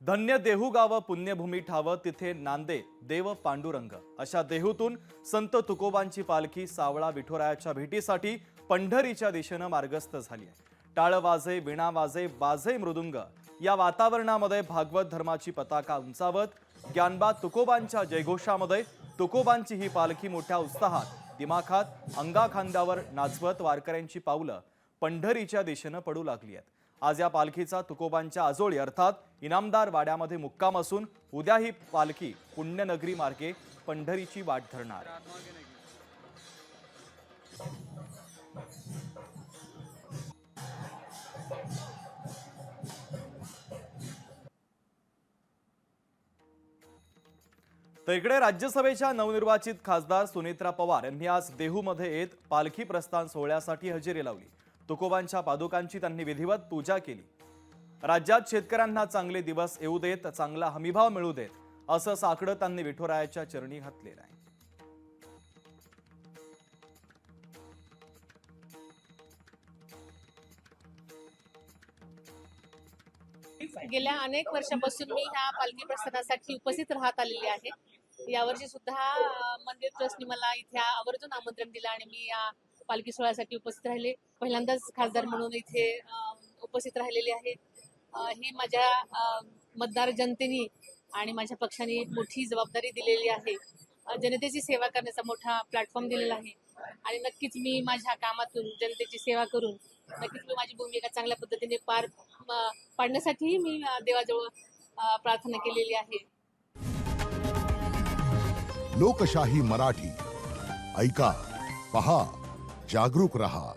धन्य देहू गाव पुण्यभूमी ठाव तिथे नांदे देव पांडुरंग अशा देहूतून संत तुकोबांची पालखी सावळा विठोरायाच्या भेटीसाठी पंढरीच्या दिशेने मार्गस्थ झाली आहे। टाळ वाजे, वीणा वाजे, बाजे मृदुंग या वातावरणामध्ये भागवत धर्माची पताका उंचावत ज्ञानबा तुकोबांच्या जयघोषामध्ये तुकोबांची ही पालखी मोठ्या उत्साहात दिमाखात अंगाखांद्यावर नाचवत वारकऱ्यांची पावलं पंढरीच्या दिशेने पडू लागली आहेत। आज या पालखीचा तुकोबांच्या आजोळी अर्थात इनामदार वाड्यामध्ये मुक्काम असून उद्या ही पालखी पुण्यनगरी मार्गे पंढरीची वाट धरणार आहे। तर इकडे राज्यसभेच्या नवनिर्वाचित खासदार सुनेत्रा पवार यांनी आज देहूमध्ये येत पालखी प्रस्थान सोहळ्यासाठी हजेरी लावली। तुकोबांच्या पादुकांची त्यांनी विधिवत पूजा केली। राज्यात शेतकऱ्यांना चांगले दिवस येऊ देत, चांगला हमीभाव मिळू देत असं साकडं त्यांनी विठोरायाच्या चरणी घातलेलं आहे। गेल्या अनेक वर्षापासून मी ह्या पालखी प्रस्थानासाठी उपस्थित राहत आलेली आहे। यावर्षी सुद्धा मंदिर ट्रस्टने मला इथे आवर्जून आमंत्रण दिलं आणि मी या पालखी सोहळ्यासाठी उपस्थित राहिले। पहिल्यांदाच खासदार म्हणून इथे उपस्थित राहिलेली आहे। ही माझ्या मतदार जनतेने आणि माझ्या पक्षाने एक मोठी जबाबदारी दिलेली आहे। जनतेची सेवा करण्याचा मोठा प्लॅटफॉर्म दिलेला आहे आणि नक्कीच मी माझ्या कामातून जनतेची सेवा करून नक्कीच मी माझी भूमिका चांगल्या पद्धतीने पार पाडण्यासाठी मी देवाजवळ प्रार्थना केलेली आहे। लोकशाही मराठी ऐका, पहा, जागरूक रहा।